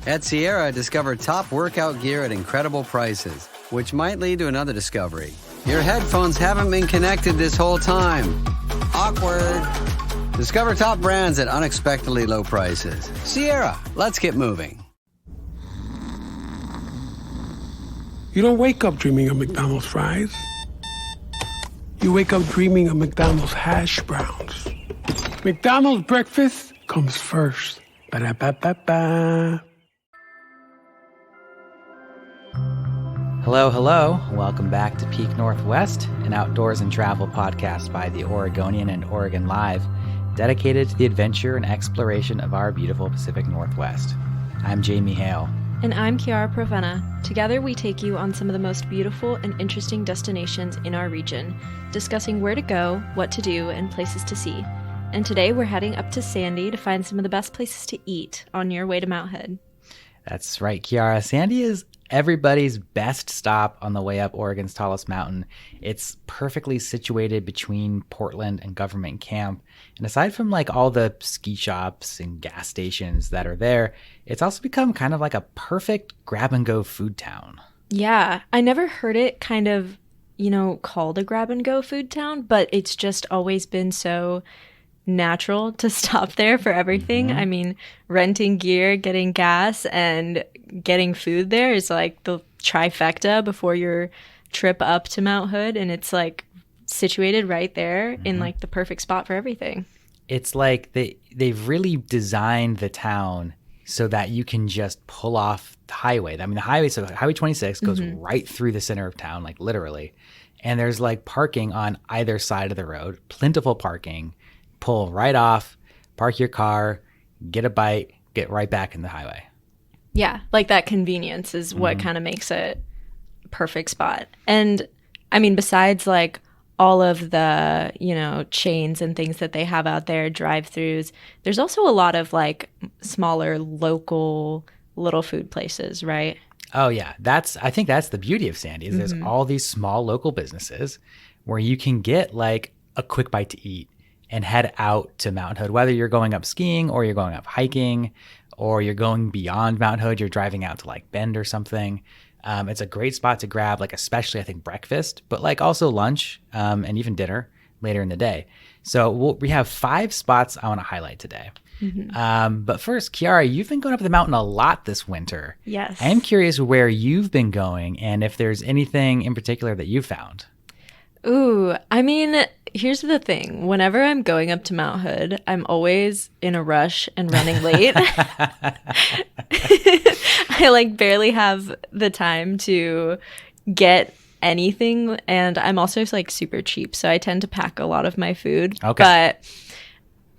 At Sierra, discover top workout gear at incredible prices, which might lead to another discovery. Your headphones haven't been connected this whole time. Awkward. Discover top brands at unexpectedly low prices. Sierra, let's get moving. You don't wake up dreaming of McDonald's fries. You wake up dreaming of McDonald's hash browns. McDonald's breakfast comes first. Ba-da-ba-ba-ba. Hello, hello. Welcome back to Peak Northwest, an outdoors and travel podcast by the Oregonian and Oregon Live, dedicated to the adventure and exploration of our beautiful Pacific Northwest. I'm Jamie Hale. And I'm Chiara Provenna. Together we take you on some of the most beautiful and interesting destinations in our region, discussing where to go, what to do, and places to see. And today we're heading up to Sandy to find some of the best places to eat on your way to Mount Hood. That's right, Chiara. Sandy is everybody's best stop on the way up Oregon's tallest mountain. It's perfectly situated between Portland and Government Camp. And aside from like all the ski shops and gas stations that are there, it's also become kind of like a perfect grab and go food town. Yeah, I never heard it kind of, called a grab and go food town, but it's just always been so natural to stop there for everything. Mm-hmm. I mean, renting gear, getting gas, and getting food there is like the trifecta before your trip up to Mount Hood, and it's like situated right there in like the perfect spot for everything. It's like they've really designed the town so that you can just pull off the highway. I mean, Highway 26 goes right through the center of town, like literally. And there's like parking on either side of the road, plentiful parking. Pull right off, park your car, get a bite, get right back in the highway. Yeah, like that convenience is what kind of makes it a perfect spot. And I mean, besides like all of the, chains and things that they have out there, drive-throughs, there's also a lot of like smaller local little food places, right? Oh yeah, I think that's the beauty of Sandy is there's all these small local businesses where you can get like a quick bite to eat and head out to Mount Hood, whether you're going up skiing or you're going up hiking or you're going beyond Mount Hood, you're driving out to like Bend or something. It's a great spot to grab, like especially I think breakfast, but like also lunch and even dinner later in the day. So we have 5 spots I want to highlight today. But first, Chiara, you've been going up the mountain a lot this winter. Yes. I am curious where you've been going and if there's anything in particular that you found. Ooh, I mean, here's the thing. Whenever I'm going up to Mount Hood, I'm always in a rush and running late. I like barely have the time to get anything, and I'm also like super cheap, so I tend to pack a lot of my food. Okay. But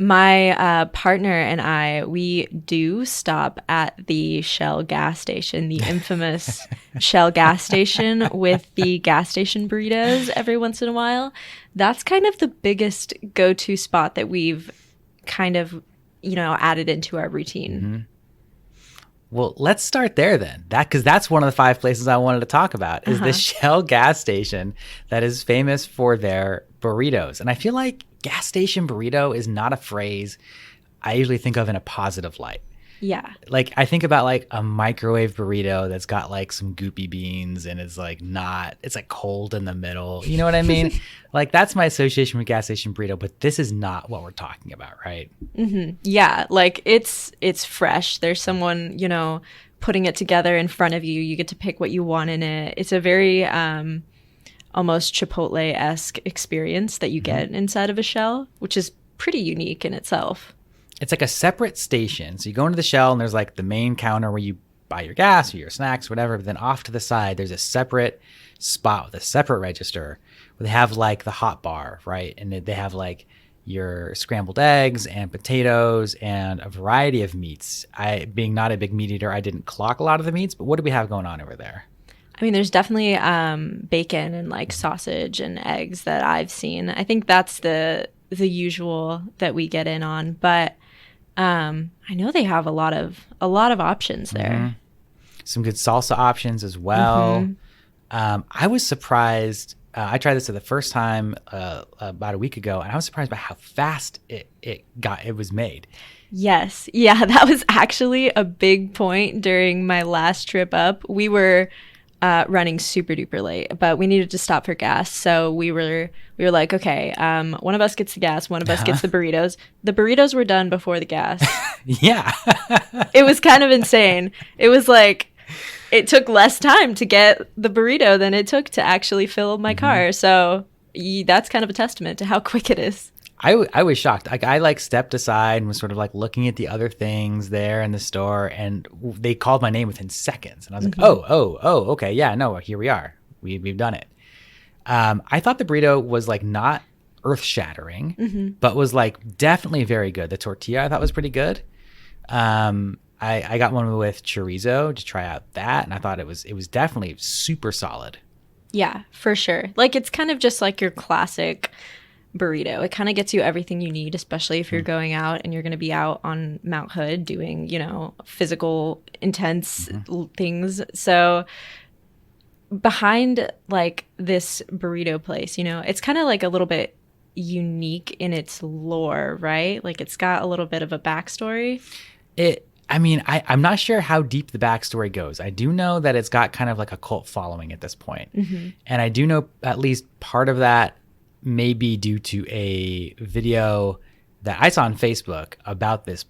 my partner and I, we do stop at the Shell gas station, the infamous Shell gas station with the gas station burritos every once in a while. That's kind of the biggest go-to spot that we've kind of, added into our routine. Well, let's start there then. Because that's one of the 5 places I wanted to talk about is the Shell gas station that is famous for their burritos. And I feel like gas station burrito is not a phrase I usually think of in a positive light. Yeah. Like I think about like a microwave burrito that's got like some goopy beans and it's like cold in the middle. You know what I mean? Like that's my association with gas station burrito, but this is not what we're talking about, right? Yeah, like it's fresh. There's someone, putting it together in front of you. You get to pick what you want in it. It's a very almost Chipotle-esque experience that you get inside of a Shell, which is pretty unique in itself. It's like a separate station. So you go into the Shell and there's like the main counter where you buy your gas or your snacks, whatever. But then off to the side, there's a separate spot with a separate register where they have like the hot bar, right? And they have like your scrambled eggs and potatoes and a variety of meats. Being not a big meat eater, I didn't clock a lot of the meats, but what do we have going on over there? I mean, there's definitely bacon and like sausage and eggs that I've seen. I think that's the usual that we get in on, but I know they have a lot of options there. Some good salsa options as well. I was surprised. I tried this for the first time about a week ago, and I was surprised by how fast it was made. Yes. Yeah, that was actually a big point during my last trip up. We were running super duper late, but we needed to stop for gas. So we were like, okay, one of us gets the gas, one of us gets the burritos. The burritos were done before the gas. Yeah. It was kind of insane. It was like it took less time to get the burrito than it took to actually fill my car. So that's kind of a testament to how quick it is. I was shocked. Like I like stepped aside and was sort of like looking at the other things there in the store, and they called my name within seconds, and I was like, oh, okay, yeah, no, here we are, we've done it. I thought the burrito was like not earth shattering, but was like definitely very good. The tortilla I thought was pretty good. I got one with chorizo to try out that, and I thought it was definitely super solid. Yeah, for sure. Like it's kind of just like your classic burrito. It kind of gets you everything you need, especially if you're going out and you're going to be out on Mount Hood doing, physical, intense things. So behind like this burrito place, it's kind of like a little bit unique in its lore, right? Like it's got a little bit of a backstory. I'm not sure how deep the backstory goes. I do know that it's got kind of like a cult following at this point. And I do know at least part of that may be due to a video that I saw on Facebook about this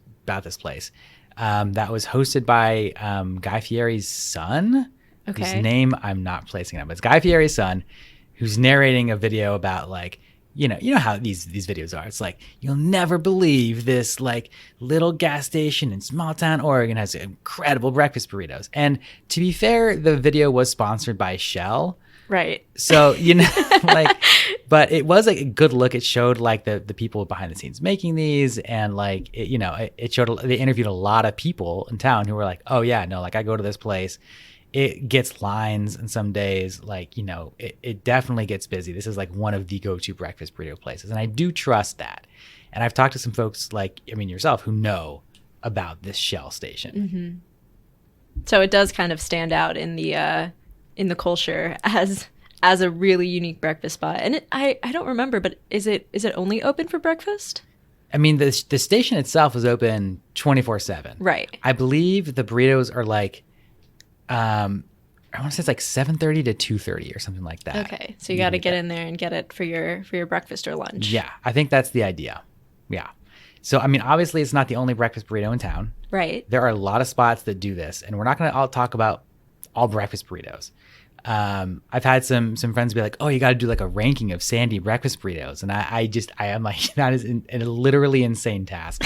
place that was hosted by Guy Fieri's son, whose name I'm not placing up. It's Guy Fieri's son, who's narrating a video about like, you know how these videos are. It's like, you'll never believe this like little gas station in small town Oregon has incredible breakfast burritos. And to be fair, the video was sponsored by Shell. Right. So, like, but it was like a good look. It showed like the people behind the scenes making these, and like, it showed, they interviewed a lot of people in town who were like, oh yeah, no, like I go to this place. It gets lines, and some days, like, it definitely gets busy. This is like one of the go-to breakfast burrito places. And I do trust that. And I've talked to some folks like, yourself, who know about this Shell station. So it does kind of stand out in the culture as a really unique breakfast spot. And I don't remember, but is it only open for breakfast? I mean, the station itself is open 24/7. Right. I believe the burritos are like, I want to say it's like 7:30 to 2:30 or something like that. Okay, so you got to get in there and get it for your breakfast or lunch. Yeah, I think that's the idea. Yeah. So, I mean, obviously it's not the only breakfast burrito in town. Right. There are a lot of spots that do this, and we're not going to all talk about all breakfast burritos. I've had some friends be like, oh, you got to do like a ranking of Sandy breakfast burritos. And I am like, that is a literally insane task.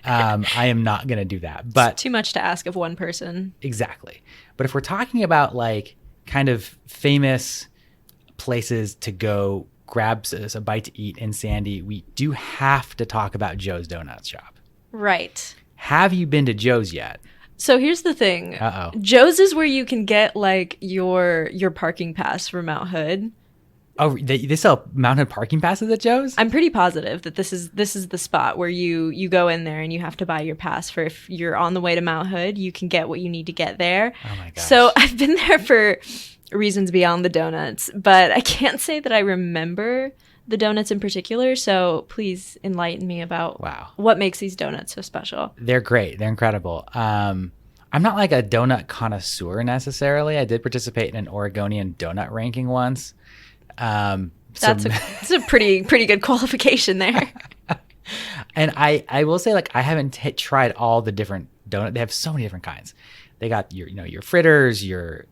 I am not going to do that, but it's too much to ask of one person. Exactly. But if we're talking about like kind of famous places to go grab a bite to eat in Sandy, we do have to talk about Joe's Donut Shop. Right. Have you been to Joe's yet? So here's the thing. Joe's is where you can get like your parking pass for Mount Hood. Oh, they sell Mount Hood parking passes at Joe's? I'm pretty positive that this is the spot where you go in there and you have to buy your pass for if you're on the way to Mount Hood, you can get what you need to get there. Oh my gosh. So I've been there for reasons beyond the donuts, but I can't say that I remember the donuts in particular. So please enlighten me about what makes these donuts so special. They're great. They're incredible. I'm not like a donut connoisseur necessarily. I did participate in an Oregonian donut ranking once. That's a pretty good qualification there. And I will say, like, I haven't tried all the different donuts. They have so many different kinds. They got your fritters, your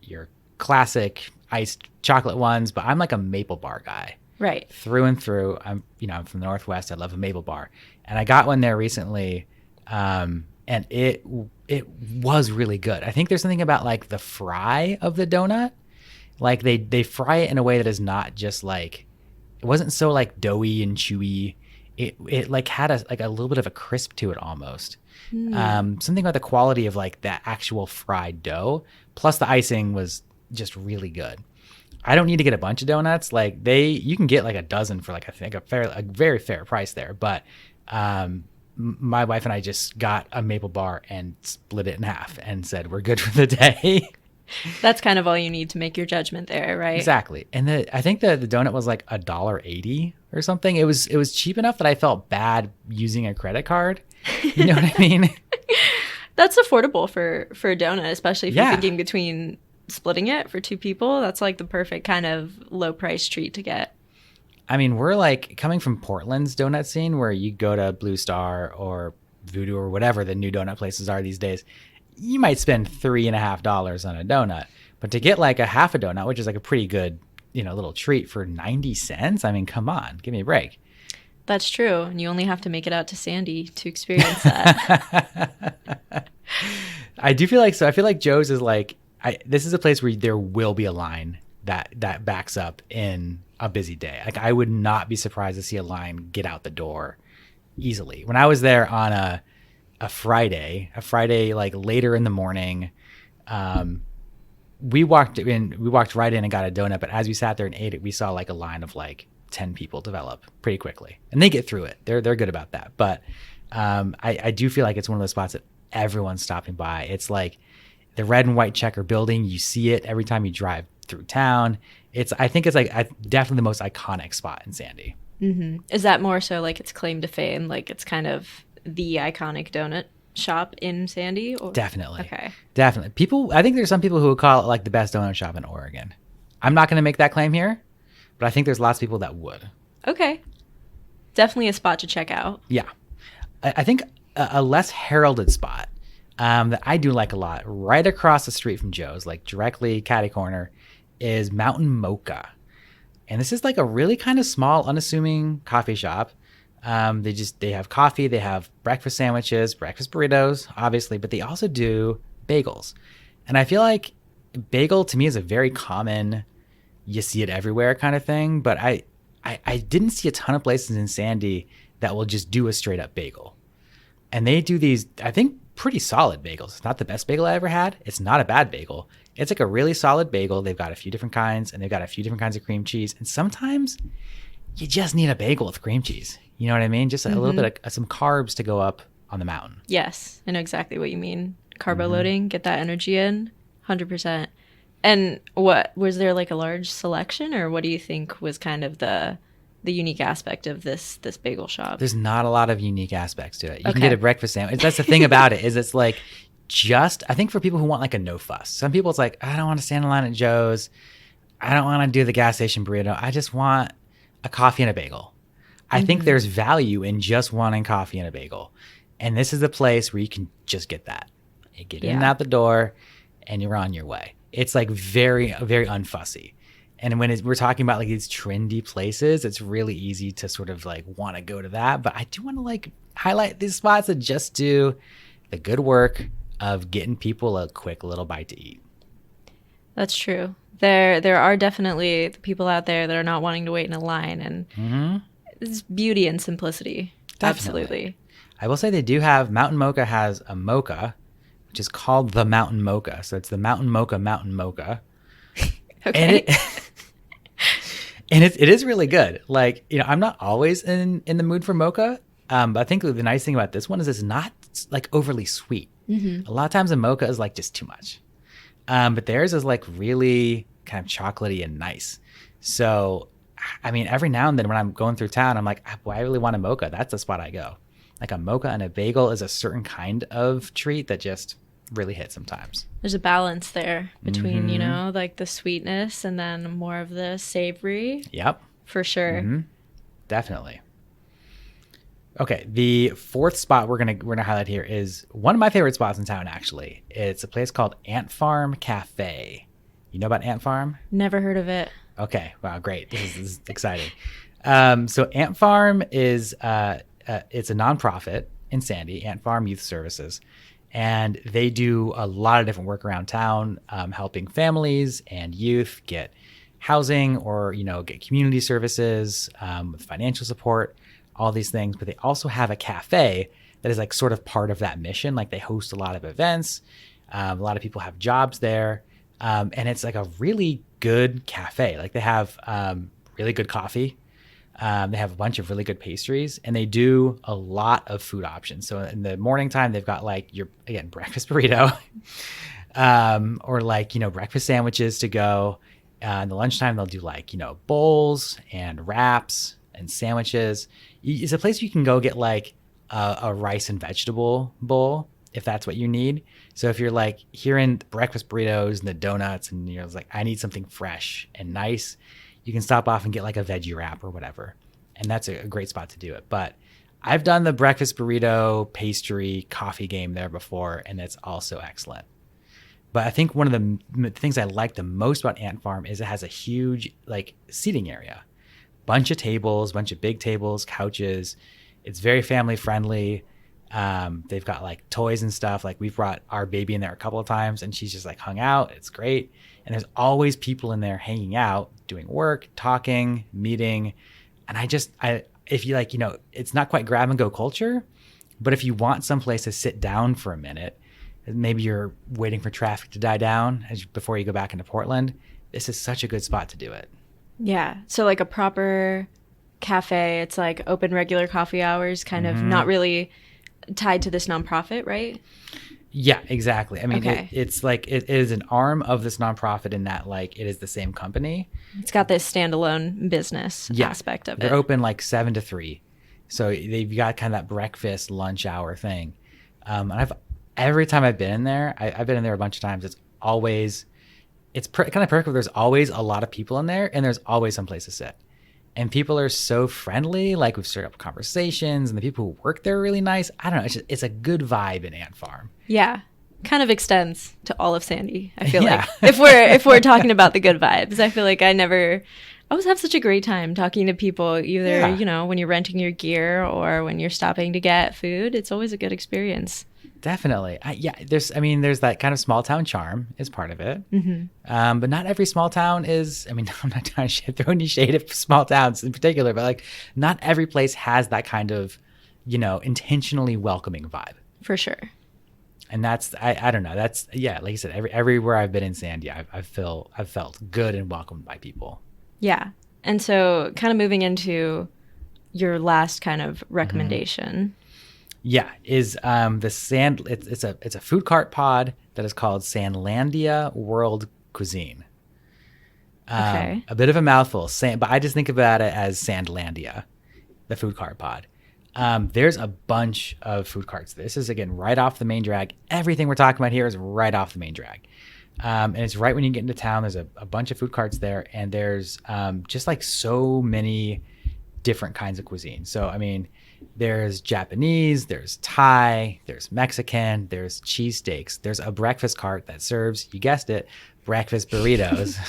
classic iced chocolate ones, but I'm like a maple bar guy. Right. Through and through. I'm from the Northwest. I love a maple bar. And I got one there recently. And it was really good. I think there's something about like the fry of the donut. Like they fry it in a way that is not just like, it wasn't so like doughy and chewy. It like had a little bit of a crisp to it almost. Something about the quality of like that actual fried dough, plus the icing was just really good. I don't need to get a bunch of donuts. Like you can get like a dozen for like I think a very fair price there. But my wife and I just got a maple bar and split it in half and said we're good for the day. That's kind of all you need to make your judgment there, right? Exactly. And I think the donut was like $1.80 or something. It was cheap enough that I felt bad using a credit card. You know what I mean? That's affordable for a donut, especially if Yeah. you're thinking between splitting it for 2 people. That's like the perfect kind of low price treat to get. I mean, we're like coming from Portland's donut scene where you go to Blue Star or Voodoo or whatever the new donut places are these days. You might spend $3.50 on a donut, but to get like a half a donut, which is like a pretty good, little treat for 90 cents. I mean, come on, give me a break. That's true. And you only have to make it out to Sandy to experience that. I do feel like so. I feel like Joe's is like this is a place where there will be a line that backs up in a busy day. Like I would not be surprised to see a line get out the door easily. When I was there on a Friday like later in the morning, we walked right in and got a donut. But as we sat there and ate it, we saw like a line of like 10 people develop pretty quickly, and they get through it. They're good about that. But I do feel like it's one of those spots that everyone's stopping by. It's like the red and white checker building. You see it every time you drive through town. I think it's like definitely the most iconic spot in Sandy. Mm-hmm. Is that more so like its claim to fame? Like it's kind of the iconic donut shop in Sandy? Or? Definitely. Okay. Definitely. I think there's some people who would call it like the best donut shop in Oregon. I'm not going to make that claim here, but I think there's lots of people that would. Okay. Definitely a spot to check out. Yeah. I think a less heralded spot that I do like a lot, right across the street from Joe's, like directly catty corner, is Mountain Mocha. And this is like a really kind of small, unassuming coffee shop. They have coffee, they have breakfast sandwiches, breakfast burritos, obviously, but they also do bagels. And I feel like bagel to me is a very common, you see it everywhere kind of thing. But I didn't see a ton of places in Sandy that will just do a straight up bagel. And they do these, I think, pretty solid bagels. It's not the best bagel I ever had. It's not a bad bagel. It's like a really solid bagel. They've got a few different kinds, and they've got a few different kinds of cream cheese. And sometimes you just need a bagel with cream cheese. You know what I mean? Just a little bit of some carbs to go up on the mountain. Yes, I know exactly what you mean. Carbo loading, get that energy in, 100%. And what was there like a large selection, or what do you think was kind of the unique aspect of this bagel shop? There's not a lot of unique aspects to it. You can get a breakfast sandwich. That's the thing about it, is it's like I think for people who want like a no fuss. Some people it's like, I don't want to stand in line at Joe's. I don't want to do the gas station burrito. I just want a coffee and a bagel. I think there's value in just wanting coffee and a bagel. And this is a place where you can just get that. You get in and out the door and you're on your way. It's like very, very unfussy. And when we're talking about like these trendy places, it's really easy to sort of like want to go to that. But I do want to like highlight these spots that just do the good work of getting people a quick little bite to eat. That's true. There are definitely the people out there that are not wanting to wait in a line, and it's beauty and simplicity. Definitely. Absolutely. I will say they do have, Mountain Mocha has a mocha, which is called the Mountain Mocha. So it's the Mountain Mocha. Okay. And it is really good. Like, I'm not always in the mood for mocha. But I think the nice thing about this one is it's not like overly sweet. A lot of times a mocha is like just too much. But theirs is like really kind of chocolatey and nice. So, I mean, every now and then when I'm going through town, I'm like, boy, I really want a mocha. That's the spot I go. Like a mocha and a bagel is a certain kind of treat that just really hits sometimes. There's a balance there between, like the sweetness and then more of the savory. Yep. For sure. Definitely. Okay, the fourth spot we're gonna highlight here is one of my favorite spots in town. Actually, it's a place called Ant Farm Cafe. You know about Ant Farm? Never heard of it. Okay, wow, great. This is exciting. So Ant Farm is it's a nonprofit in Sandy, Ant Farm Youth Services, and they do a lot of different work around town, helping families and youth get housing or get community services with financial support. All these things, but they also have a cafe that is like sort of part of that mission. Like they host a lot of events. A lot of people have jobs there. And it's like a really good cafe. Like they have really good coffee. They have a bunch of really good pastries, and they do a lot of food options. So in the morning time, they've got like your, again, breakfast burrito or like, breakfast sandwiches to go. In the lunchtime, they'll do like, bowls and wraps and sandwiches. It's a place you can go get like a rice and vegetable bowl if that's what you need. So if you're like hearing breakfast burritos and the donuts and you're like, I need something fresh and nice, you can stop off and get like a veggie wrap or whatever. And that's a great spot to do it. But I've done the breakfast burrito, pastry, coffee game there before, and it's also excellent. But I think one of the things I like the most about Ant Farm is it has a huge like seating area. Bunch of tables, bunch of big tables, couches. It's very family friendly. They've got like toys and stuff. Like we've brought our baby in there a couple of times and she's just like hung out. It's great. And there's always people in there hanging out, doing work, talking, meeting. And if you like, it's not quite grab and go culture, but if you want someplace to sit down for a minute, maybe you're waiting for traffic to die down before you go back into Portland, this is such a good spot to do it. Yeah. So like a proper cafe, it's like open regular coffee hours, kind of not really tied to this nonprofit, right? Yeah, exactly. I mean, Okay. It's like it is an arm of this nonprofit in that like it is the same company. It's got this standalone business aspect of it. They're open like 7 to 3. So they've got kind of that breakfast lunch hour thing. And every time I've been in there, I've been in there a bunch of times. It's always, kind of perfect. There's always a lot of people in there and there's always some place to sit. And people are so friendly. Like we've started up conversations and the people who work there are really nice. I don't know. It's a good vibe in Ant Farm. Yeah. Kind of extends to all of Sandy. I feel like if we're talking about the good vibes, I feel like I always have such a great time talking to people, either, when you're renting your gear or when you're stopping to get food. It's always a good experience. Definitely. There's that kind of small town charm is part of it. Mm-hmm. But not every small town is, I'm not trying to throw any shade at small towns in particular, but like not every place has that kind of, intentionally welcoming vibe. For sure. And that's, I don't know. That's, like I said, everywhere I've been in Sandy, I've felt good and welcomed by people. Yeah. And so kind of moving into your last kind of recommendation. Yeah, is it's a food cart pod that is called Sandlandia World Cuisine. Okay. A bit of a mouthful, but I just think about it as Sandlandia, the food cart pod. There's a bunch of food carts. This is, again, right off the main drag. Everything we're talking about here is right off the main drag. And it's right when you get into town. There's a bunch of food carts there, and there's just like so many different kinds of cuisine. So, there's Japanese, there's Thai, there's Mexican, there's cheesesteaks. There's a breakfast cart that serves, you guessed it, breakfast burritos,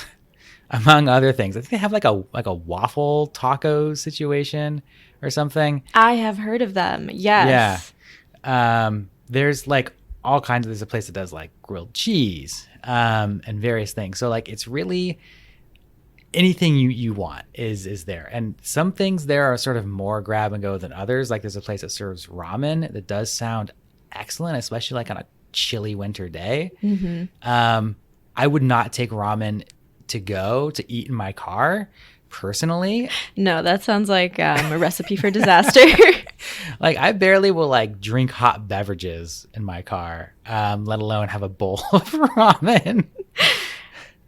among other things. I think they have like a waffle taco situation or something. I have heard of them. Yes. Yeah. There's like all kinds of, there's a place that does like grilled cheese and various things. So like it's really anything you want is there. And some things there are sort of more grab and go than others. Like there's a place that serves ramen that does sound excellent, especially like on a chilly winter day. Mm-hmm. I would not take ramen to eat in my car personally. No, that sounds like a recipe for disaster. Like I barely will like drink hot beverages in my car, let alone have a bowl of ramen.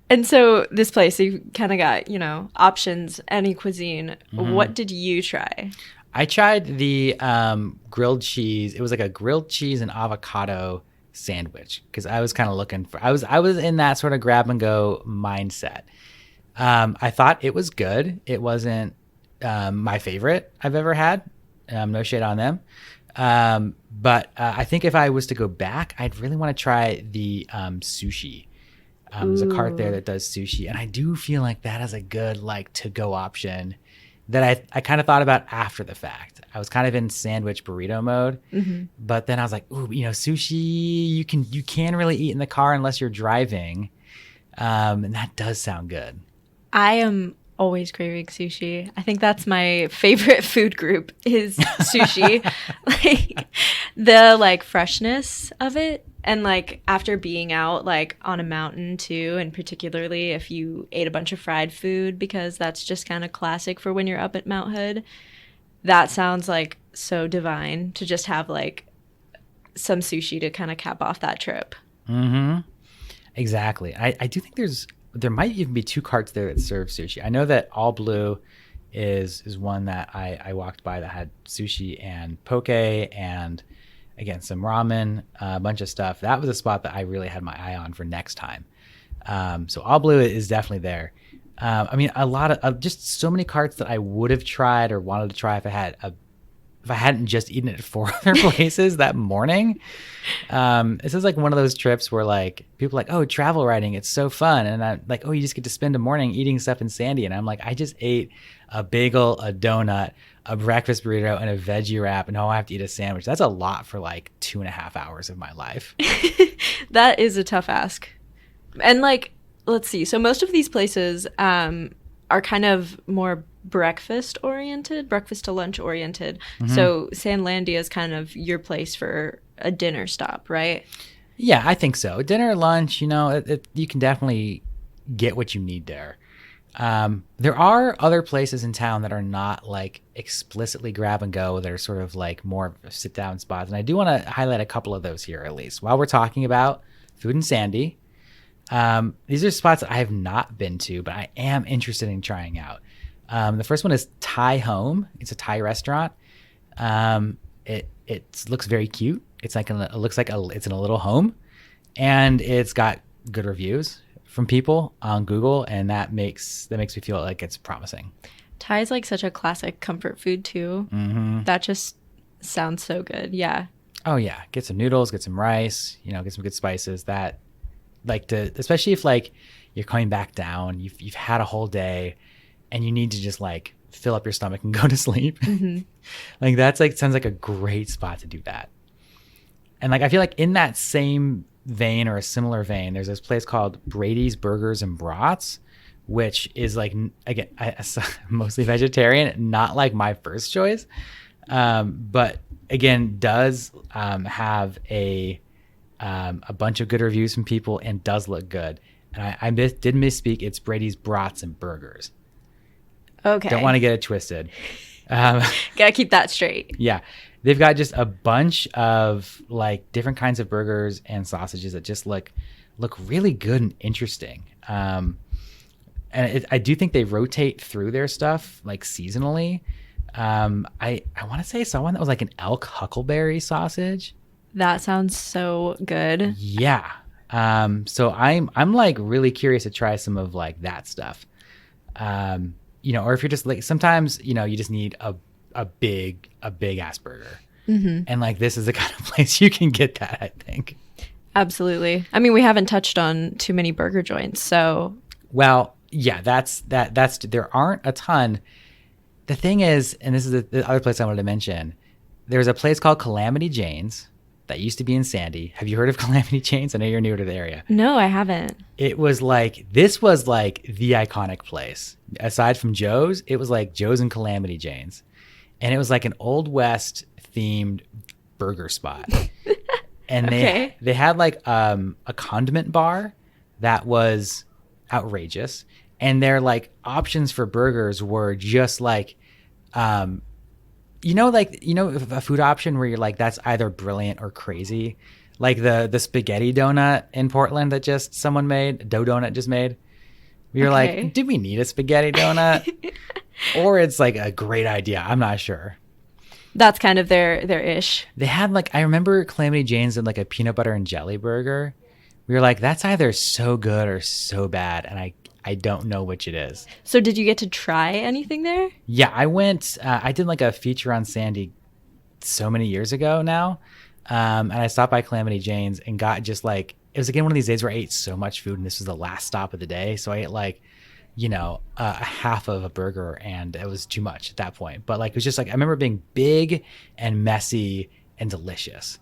And so this place, you kind of got, options, any cuisine. Mm-hmm. What did you try? I tried the grilled cheese. It was like a grilled cheese and avocado sandwich because I was kind of looking for, I was in that sort of grab and go mindset. I thought it was good. It wasn't my favorite I've ever had. No shade on them. But I think if I was to go back, I'd really want to try the sushi. There's a cart there that does sushi, and I do feel like that is a good like to-go option that I kind of thought about after the fact. I was kind of in sandwich burrito mode, but then I was like, ooh, sushi you can really eat in the car unless you're driving, and that does sound good. I am always craving sushi. I think that's my favorite food group is sushi. Like the freshness of it. And after being out on a mountain too, and particularly if you ate a bunch of fried food, because that's just kind of classic for when you're up at Mount Hood, that sounds so divine to just have some sushi to kind of cap off that trip. Mm-hmm. Exactly. I do think there might even be 2 carts there that serve sushi. I know that All Blue is one that I walked by that had sushi and poke and again some ramen, a bunch of stuff. That was a spot that I really had my eye on for next time. So All Blue is definitely there. I mean, a lot of just so many carts that I would have tried or wanted to try if I hadn't just eaten at 4 other places that morning. This is like one of those trips where like people are like, oh, travel writing, it's so fun. And I'm like, oh, you just get to spend a morning eating stuff in Sandy. And I'm like, I just ate a bagel, a donut, a breakfast burrito, and a veggie wrap. And now I have to eat a sandwich. That's a lot for like 2.5 hours of my life. That is a tough ask. And like, let's see. So most of these places are kind of more breakfast to lunch oriented. Mm-hmm. So Sandlandia is kind of your place for a dinner stop, right? Yeah, I think so. Dinner, lunch, you know, you can definitely get what you need there. There are other places in town that are not like explicitly grab and go. They're sort of like more sit down spots. And I do want to highlight a couple of those here, at least while we're talking about food in Sandy. These are spots that I have not been to, but I am interested in trying out. The first one is Thai Home. It's a Thai restaurant. It looks very cute. It's like it's in a little home, and it's got good reviews from people on Google, and that makes me feel like it's promising. Thai is like such a classic comfort food too. Mm-hmm. That just sounds so good. Yeah. Oh yeah, get some noodles, get some rice, you know, get some good spices. That especially if like you're coming back down, you've had a whole day, and you need to just like fill up your stomach and go to sleep. Mm-hmm. Like that's like sounds like a great spot to do that. And like I feel like in that same vein or a similar vein, there's this place called Brady's Burgers and Brats, which is like again mostly vegetarian, not like my first choice, but again does have a bunch of good reviews from people and does look good. And I did misspeak. It's Brady's Brats and Burgers. Okay. Don't want to get it twisted. Gotta keep that straight. Yeah. They've got just a bunch of like different kinds of burgers and sausages that just look really good and interesting. And I do think they rotate through their stuff like seasonally. I want to say saw one that was like an elk huckleberry sausage. That sounds so good. Yeah. So I'm like really curious to try some of like that stuff. You know, or if you're just like sometimes, you know, you just need a big ass burger. Mm-hmm. And like this is the kind of place you can get that, I think. Absolutely. I mean, we haven't touched on too many burger joints, so. Well, yeah, that's there aren't a ton. The thing is, and this is the other place I wanted to mention, there's a place called Calamity Jane's that used to be in Sandy. Have you heard of Calamity Jane's? I know you're new to the area. No, I haven't. This was like the iconic place. Aside from Joe's, it was like Joe's and Calamity Jane's. And it was like an Old West themed burger spot. And they had like a condiment bar that was outrageous. And their like options for burgers were just like, a food option where you're like, that's either brilliant or crazy. Like the spaghetti donut in Portland that just someone made, dough donut just made. You're like, did we need a spaghetti donut? Or it's like a great idea. I'm not sure. That's kind of their ish. They had like, I remember Calamity Jane's did like a peanut butter and jelly burger. We were like, that's either so good or so bad. And I don't know which it is. So did you get to try anything there? Yeah, I went, I did like a feature on Sandy so many years ago now. And I stopped by Calamity Jane's and got just like, it was again one of these days where I ate so much food and this was the last stop of the day. So I ate like, a half of a burger and it was too much at that point. But like, it was just like, I remember being big and messy and delicious.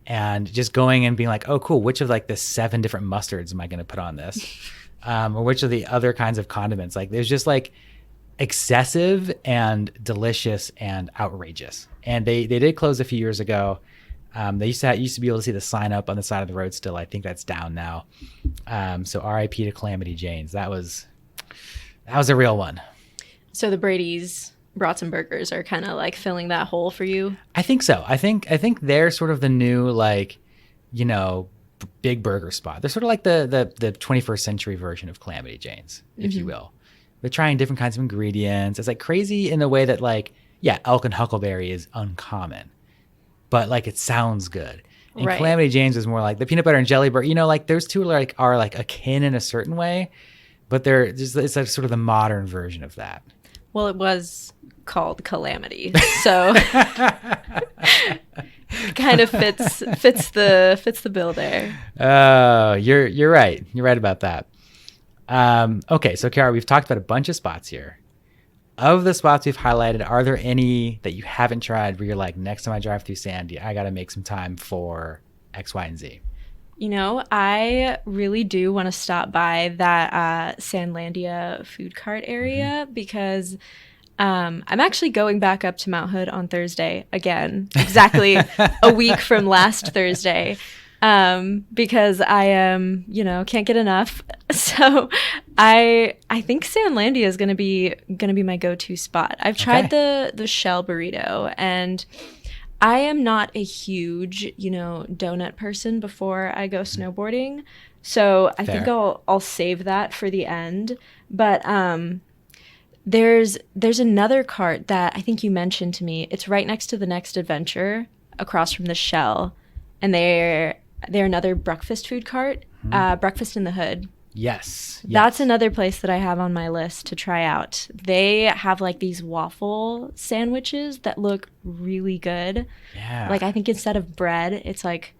And just going and being like, oh, cool. Which of like the 7 different mustards am I going to put on this? Or which of the other kinds of condiments? Like there's just like excessive and delicious and outrageous. And they did close a few years ago. They used to be able to see the sign up on the side of the road still. I think that's down now. So RIP to Calamity Jane's. That was a real one. So the Brady's Brats and Burgers are kind of like filling that hole for you? I think so. I think they're sort of the new like, big burger spot. They're sort of like the 21st century version of Calamity Jane's, if you will. They're trying different kinds of ingredients. It's like crazy in the way that like, yeah, elk and huckleberry is uncommon, but like it sounds good. And Right. Calamity Jane's is more like the peanut butter and jelly burger. You know, like those two are like akin in a certain way, but they're just, it's like sort of the modern version of that. Well, it was called Calamity, so kind of fits the bill there. Oh, you're right. You're right about that. Okay, so Kara, we've talked about a bunch of spots here. Of the spots we've highlighted, are there any that you haven't tried where you're like, next time I drive through Sandy, I got to make some time for X, Y, and Z? You know, I really do want to stop by that Sandlandia food cart area because I'm actually going back up to Mount Hood on Thursday again, exactly a week from last Thursday, because I am, can't get enough. So I think Sandlandia is gonna be my go-to spot. I've tried the shell burrito, and I am not a huge, donut person before I go snowboarding. So I think I'll save that for the end. But there's another cart that I think you mentioned to me. It's right next to the Next Adventure, across from the Shell, and they're another breakfast food cart, Breakfast in the Hood. Yes. That's another place that I have on my list to try out. They have like these waffle sandwiches that look really good. Yeah. Like I think instead of bread, it's like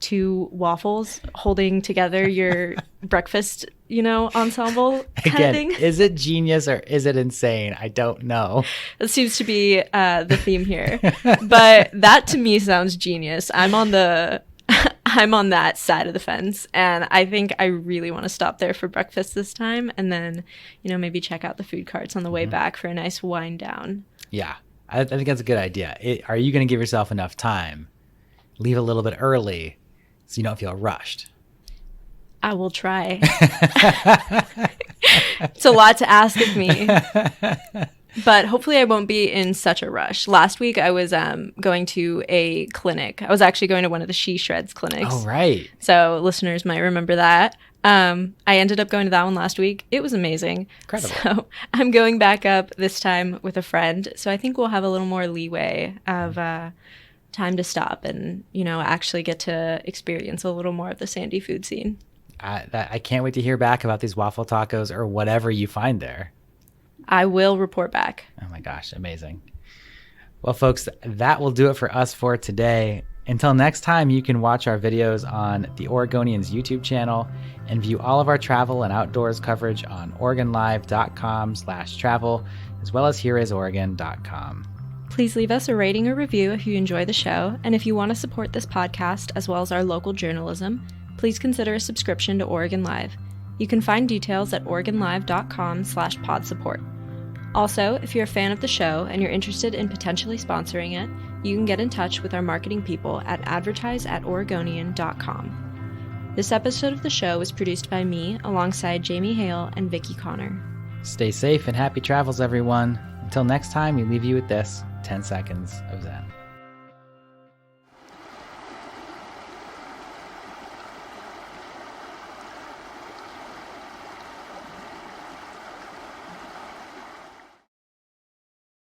2 waffles holding together your breakfast, ensemble kind of thing. Is it genius or is it insane? I don't know. That seems to be the theme here. But that to me sounds genius. I'm on that side of the fence, and I think I really want to stop there for breakfast this time, and then, maybe check out the food carts on the way back for a nice wind down. Yeah, I think that's a good idea. Are you going to give yourself enough time? Leave a little bit early so you don't feel rushed. I will try. It's a lot to ask of me. But hopefully I won't be in such a rush. Last week I was going to a clinic. I was actually going to one of the She Shreds clinics. Oh, right. So listeners might remember that. I ended up going to that one last week. It was amazing. Incredible. So I'm going back up this time with a friend. So I think we'll have a little more leeway of time to stop and, actually get to experience a little more of the Sandy food scene. I can't wait to hear back about these waffle tacos or whatever you find there. I will report back. Oh my gosh, amazing. Well, folks, that will do it for us for today. Until next time, you can watch our videos on the Oregonians YouTube channel and view all of our travel and outdoors coverage on OregonLive.com/travel, as well as HereIsOregon.com. Please leave us a rating or review if you enjoy the show, and if you want to support this podcast as well as our local journalism, please consider a subscription to Oregon Live. You can find details at OregonLive.com/podsupport. Also, if you're a fan of the show and you're interested in potentially sponsoring it, you can get in touch with our marketing people at advertise@oregonian.com. This episode of the show was produced by me alongside Jamie Hale and Vicky Connor. Stay safe and happy travels, everyone. Until next time, we leave you with this 10 seconds of Zen.